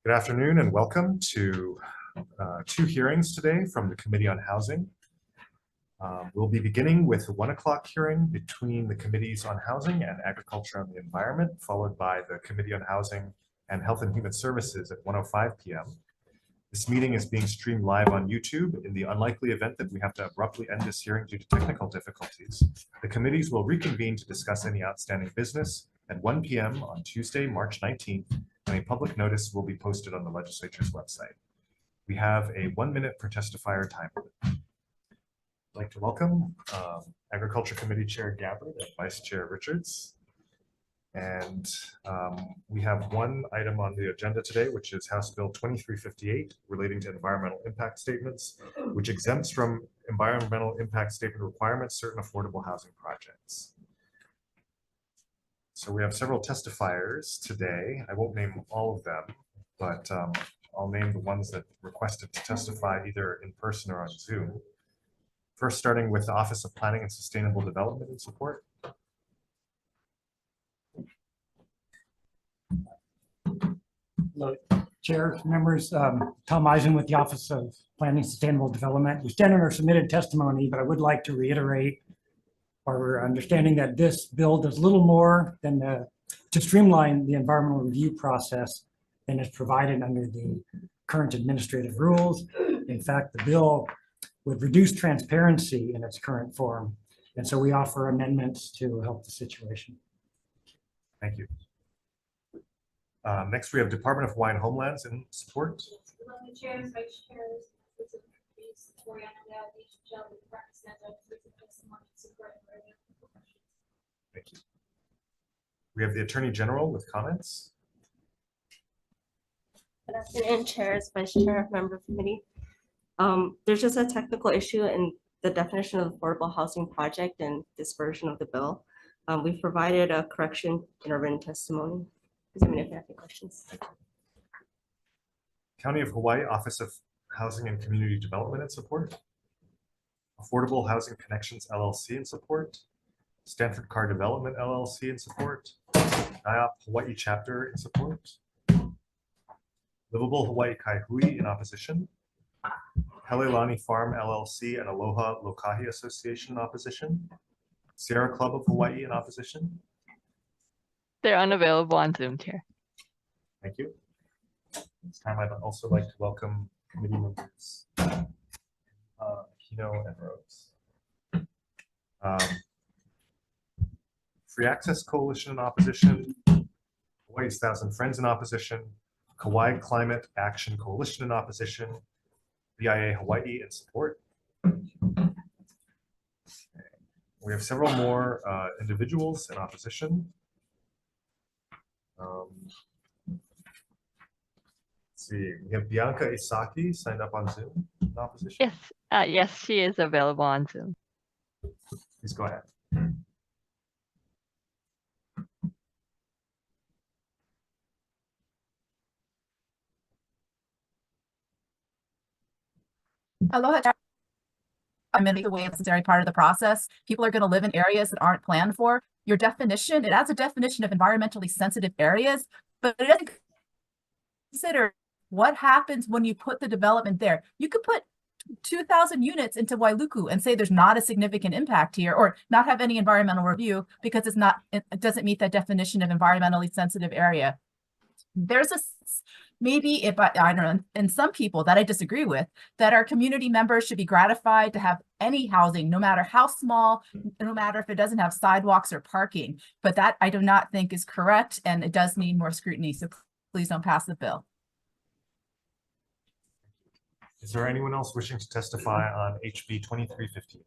Good afternoon and welcome to two hearings today from the Committee on Housing. We'll be beginning with the 1 o'clock hearing between the Committees on Housing and Agriculture and the Environment, followed by the Committee on Housing and Health and Human Services at 1:05 p.m. This meeting is being streamed live on YouTube. In the unlikely event that we have to abruptly end this hearing due to technical difficulties, the committees will reconvene to discuss any outstanding business at 1 p.m. on Tuesday, March 19th, and a public notice will be posted on the legislature's website. We have a 1 minute per testifier time limit. I'd like to welcome Agriculture Committee Chair Gabbard and Vice Chair Richards. And we have one item on the agenda today, which is House Bill 2358 relating to environmental impact statements, which exempts from environmental impact statement requirements certain affordable housing projects. So we have several testifiers today. I won't name all of them, but I'll name the ones that requested to testify either in person or on Zoom. First, starting with the Office of Planning and Sustainable Development and Support. Hello, Chair, members, Tom Eisen with the Office of Planning and Sustainable Development. We stand on our submitted testimony, but I would like to reiterate our understanding that this bill does little more than to streamline the environmental review process than is provided under the current administrative rules. In fact, the bill would reduce transparency in its current form. And so we offer amendments to help the situation. Thank you. Next, we have Department of Hawaiian Homelands and Support. Chairs, vice chairs, Thank you. We have the Attorney General with comments. Good afternoon, chairs, vice chair, member of committee. There's just a technical issue in the definition of affordable housing project in this version of the bill. We've provided a correction in our written testimony. Let me know if you have any questions. County of Hawaii Office of Housing and Community Development and Support. Affordable Housing Connections LLC and Support. Stanford Car Development LLC and Support. IOP Hawaii Chapter in Support. Livable Hawaii Kaihui in opposition. Helelani Farm LLC and Aloha Lokahi Association in opposition. Sierra Club of Hawaii in opposition. They're unavailable on Zoom, Chair. Thank you. This time I'd also like to welcome committee members Kino and Rose. Free Access Coalition in opposition. Hawaii's Thousand Friends in opposition. Kauai Climate Action Coalition in opposition. BIA Hawaii in support. We have several more individuals in opposition. Let's see, we have Bianca Isaki signed up on Zoom in opposition. Yes, yes, she is available on Zoom. Please go ahead. Aloha. I'm going to make the way a necessary part of the process. People are going to live in areas that aren't planned for. Your definition, it adds a definition of environmentally sensitive areas, but it doesn't consider what happens when you put the development there. You could put 2,000 units into Wailuku and say there's not a significant impact here, or not have any environmental review because it doesn't meet that definition of environmentally sensitive area. There's a maybe if I don't know, and some people that I disagree with, that our community members should be gratified to have any housing, no matter how small, no matter if it doesn't have sidewalks or parking. But that I do not think is correct, and it does need more scrutiny. So please don't pass the bill. Is there anyone else wishing to testify on HB 2358?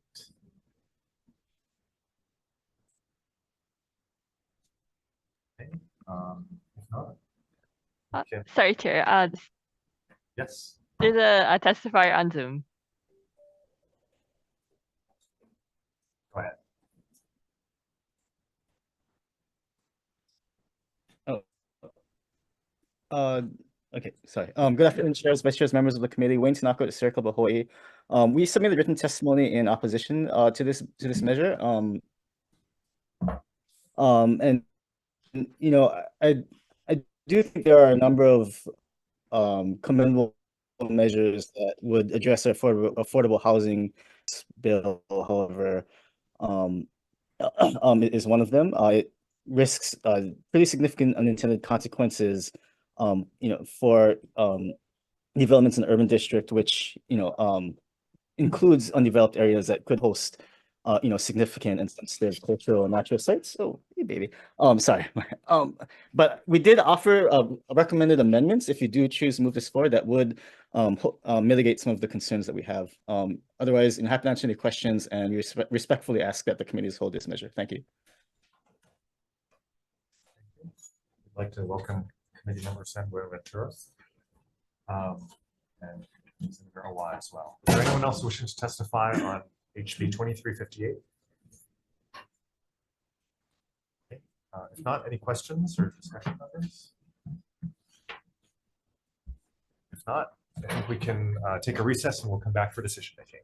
Okay. If not, okay. Sorry, Chair. Yes. There's a testifier on Zoom. Go ahead. Okay, sorry. Good afternoon, chairs, vice chairs, members of the committee. Wayne Tanaka with Sierra Club of Hawaii. We submitted written testimony in opposition to this measure. And you know, I do think there are a number of commendable measures that would address the affordable housing bill. However, is one of them. It risks pretty significant unintended consequences, for developments in the urban district, which includes undeveloped areas that could host significant and sensitive cultural and natural sites. So, hey, baby. Sorry. But we did offer recommended amendments if you do choose to move this forward that would mitigate some of the concerns that we have. Otherwise, I'm happy to answer any questions, and we respectfully ask that the committees hold this measure. Thank you. I'd like to welcome Committee Member San Buenaventura and Senator HOU-AEN as well. Is there anyone else wishing to testify on HB 2358? Okay. If not, any questions or discussion on this? If not, I think we can take a recess and we'll come back for decision making.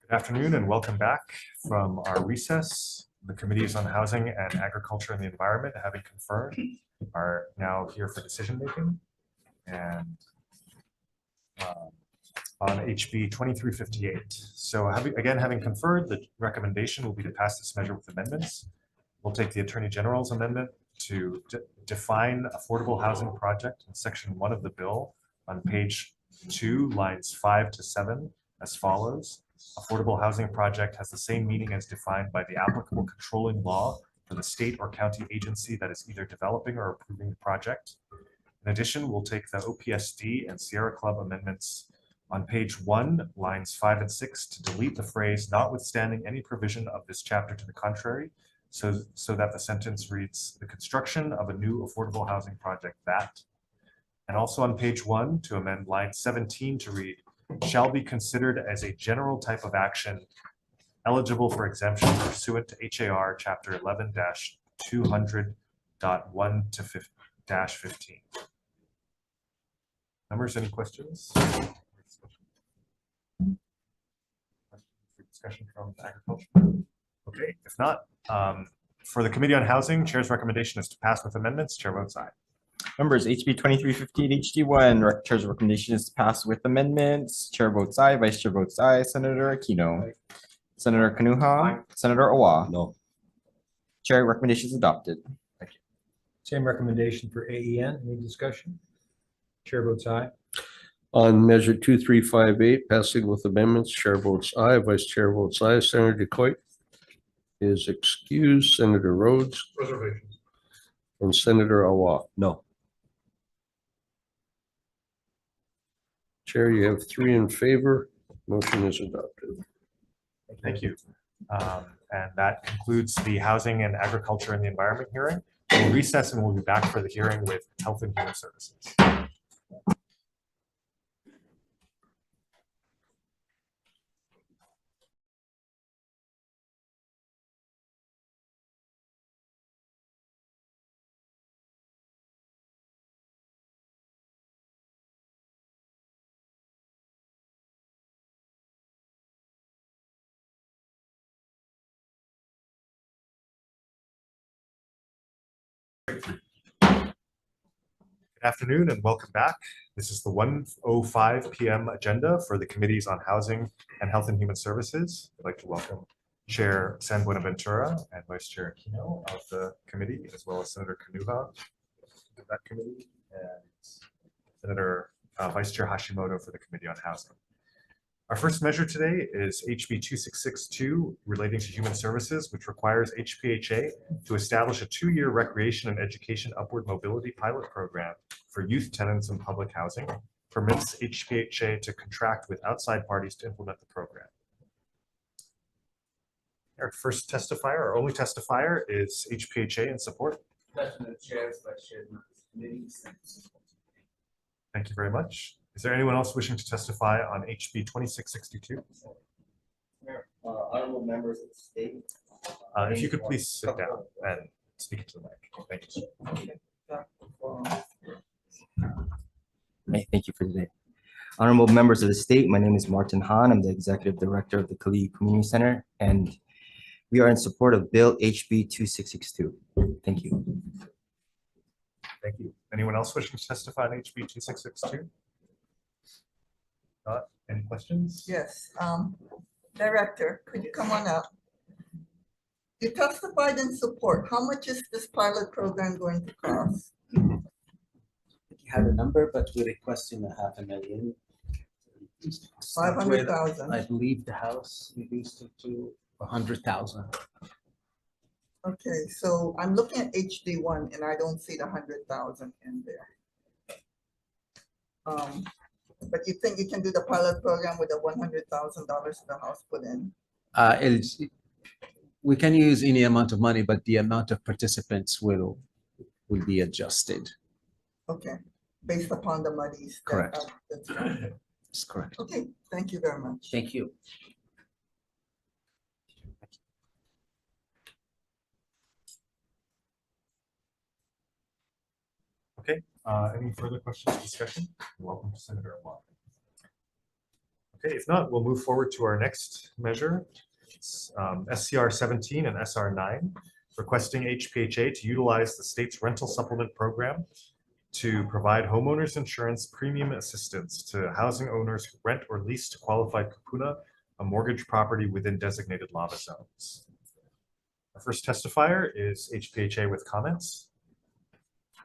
Good afternoon and welcome back from our recess. The committees on housing and agriculture and the environment, having confirmed, are now here for decision making. And on HB 2358. So having conferred, the recommendation will be to pass this measure with amendments. We'll take the Attorney General's amendment to define affordable housing project in section 1 of the bill on page 2, lines 5 to 7 as follows. Affordable housing project has the same meaning as defined by the applicable controlling law for the state or county agency that is either developing or approving the project. In addition, we'll take the OPSD and Sierra Club amendments on page 1, lines 5 and 6 to delete the phrase notwithstanding any provision of this chapter to the contrary, so that the sentence reads the construction of a new affordable housing project that, and also on page 1 to amend line 17 to read shall be considered as a general type of action eligible for exemption pursuant to HAR chapter 11-200.1 to 15. Members, any questions? Discussion from agriculture. Okay, if not, for the Committee on Housing, Chair's recommendation is to pass with amendments. Chair votes aye. Members, HB 2358 HD1, Chair's recommendation is to pass with amendments. Chair votes aye, Vice Chair votes aye. Senator Aquino. Senator Kanuha. Senator HOU-AEN. No. Chair recommendation is adopted. Thank you. Same recommendation for AEN. Any discussion? Chair votes aye. On measure 2358, passing with amendments, Chair votes aye, Vice Chair votes aye. Senator DeCoit is excused. Senator Rhodes. Reservations. And Senator HOU-AEN. No. Chair, you have 3 in favor. Motion is adopted. Thank you. And that concludes the Housing and Agriculture and the Environment hearing. We'll recess and we'll be back for the hearing with Health and Human Services. Good afternoon and welcome back. This is the 1:05 p.m. agenda for the Committees on Housing and Health and Human Services. I'd like to welcome Chair San Buenaventura and Vice Chair Aquino of the committee, as well as Senator Kanuha of that committee, and Senator Vice Chair Hashimoto for the Committee on Housing. Our first measure today is HB 2662 relating to human services, which requires HPHA to establish a 2-year recreation and education upward mobility pilot program for youth tenants in public housing, permits HPHA to contract with outside parties to implement the program. Our first testifier, our only testifier, is HPHA in support. Thank you very much. Is there anyone else wishing to testify on HB 2662? Honorable members of the state. If you could please sit down and speak into the mic. Thank you. Hey, thank you for today. Honorable members of the state, my name is Martin Han. I'm the Executive Director of the Kalihi Community Center, and we are in support of Bill HB 2662. Thank you. Thank you. Anyone else wishing to testify on HB 2662? Not any questions? Yes, Director, could you come on up? You testified in support. How much is this pilot program going to cost? You had a number, but we're requesting $500,000. 500,000. I believe the House reduced it to 100,000. Okay, so I'm looking at HD1 and I don't see the 100,000 in there. But you think you can do the pilot program with the $100,000 the House put in? We can use any amount of money, but the amount of participants will be adjusted. Okay, based upon the monies. Correct. That's right. That's correct. Okay, thank you very much. Thank you. Okay, any further questions or discussion? You're welcome to Senator Awad. Okay, if not, we'll move forward to our next measure. It's SCR 17 and SR 9, requesting HPHA to utilize the state's rental supplement program to provide homeowners insurance premium assistance to housing owners who rent or lease to qualified kupuna a mortgage property within designated lava zones. Our first testifier is HPHA with comments.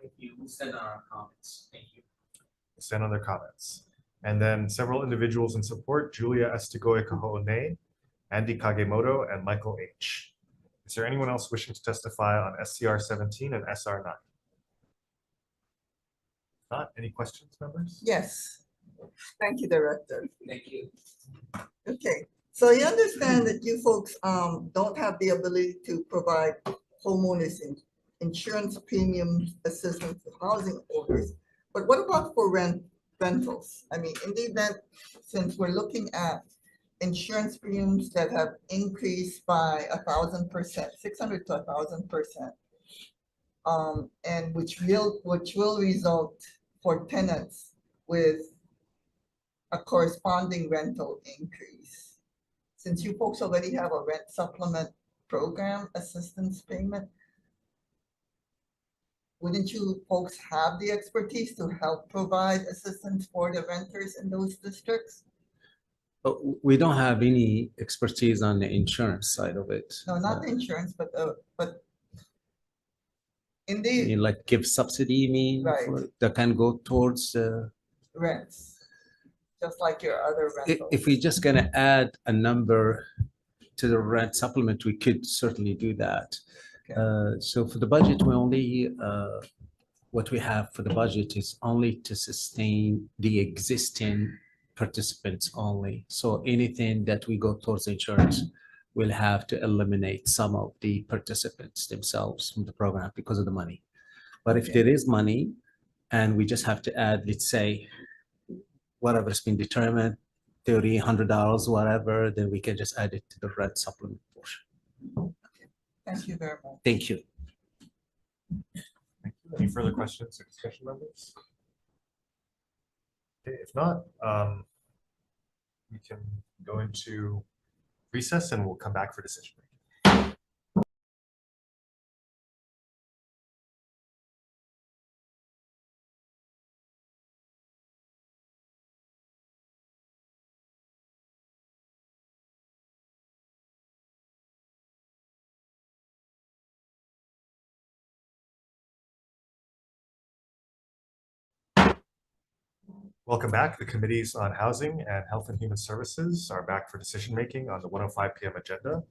Thank you. We'll send on our comments. Thank you. We'll stand on their comments. And then several individuals in support, Julia Estigoe Kaho'one, Andy Kagemoto, and Michael H. Is there anyone else wishing to testify on SCR 17 and SR 9? Not any questions, members? Yes, thank you, Director. Thank you. Okay, so you understand that you folks don't have the ability to provide homeowners insurance premium assistance to housing owners, but what about for rentals? I mean, in the event, since we're looking at insurance premiums that have increased by 1,000%, 600 to 1,000%, and which will result for tenants with a corresponding rental increase. Since you folks already have a rent supplement program assistance payment, wouldn't you folks have the expertise to help provide assistance for the renters in those districts? But we don't have any expertise on the insurance side of it. No, not the insurance, but in You the like give subsidy, you mean, Right. that can go towards rents, just like your other rentals. if we're just gonna add a number to the rent supplement, we could certainly do that. Okay. So for the budget, we only, what we have for the budget is only to sustain the existing participants only. So anything that we go towards insurance, we'll have to eliminate some of the participants themselves from the program because of the money. But if there is money and we just have to add, let's say, whatever's been determined, $30, $100, whatever, then we can just add it to the rent supplement portion. Thank you very much. Thank you. Thank you. Any further questions or discussion, members? Okay, if not, we can go into recess and we'll come back for decision making. Welcome back. The committees on Housing and Health and Human Services are back for decision making on the 1:05 p.m. agenda.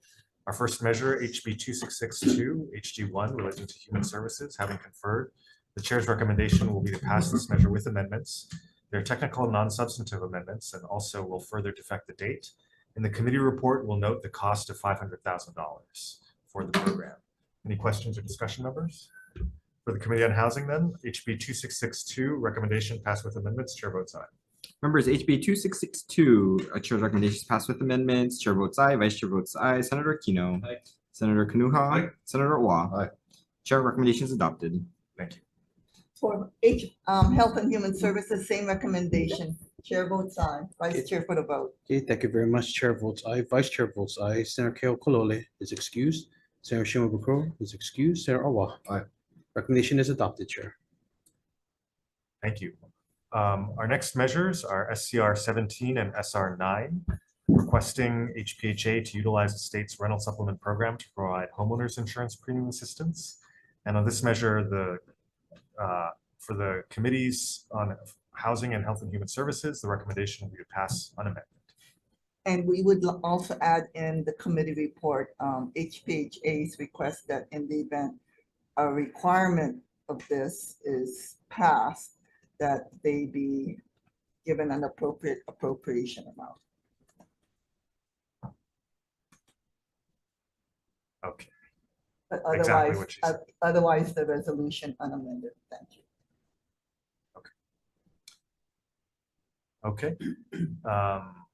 Our first measure, HB 2662, HG1, relating to human services, having conferred, the chair's recommendation will be to pass this measure with amendments. They're technical and non-substantive amendments and also will further defect the date. In the committee report, we'll note the cost of $500,000 for the program. Any questions or discussion, members? For the Committee on Housing then, HB 2662, recommendation passed with amendments, chair votes aye. Members, HB 2662, Chair's recommendations passed with amendments. Chair votes aye, Vice Chair votes aye. Senator Aquino. Senator Kanuha. Senator Owa. Aye. Chair recommendations adopted. Thank you. For Health and Human Services, same recommendation. Chair votes aye. Vice Chair for the vote. Okay, thank you very much. Chair votes aye, Vice Chair votes aye. Senator Keo Kalole is excused. Senator Shimabukuro is excused. Senator Awa. Aye. Recommendation is adopted, Chair. Thank you. Our next measures are SCR 17 and SR 9, requesting HPHA to utilize the state's rental supplement program to provide homeowners insurance premium assistance. And on this measure, for the committees on Housing and Health and Human Services, the recommendation will be to pass unamended. And we would also add in the committee report, HPHA's request that in the event a requirement of this is passed, that they be given an appropriate appropriation amount. Okay. But Exactly otherwise, what she said. otherwise the resolution unamended. Thank you. Okay.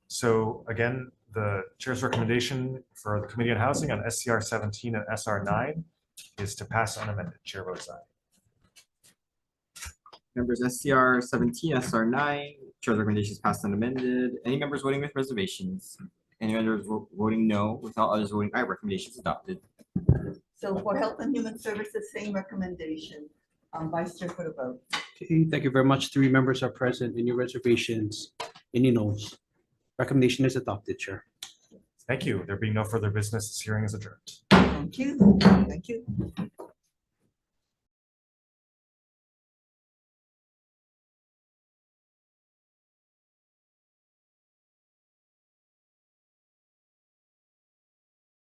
So again, the chair's recommendation for the Committee on Housing on SCR 17 and SR 9 is to pass unamended. Chair votes aye. Members, SCR 17, SR 9, Chair's recommendations passed unamended. Any members voting with reservations? Any members voting no, without others voting aye, recommendations adopted. So for Health and Human Services, same recommendation. Vice Chair for the vote. Okay, thank you very much. 3 members are present. Any reservations? Any noes? Recommendation is adopted, Chair. Thank you. There being no further business, this hearing is adjourned. Thank you. Thank you.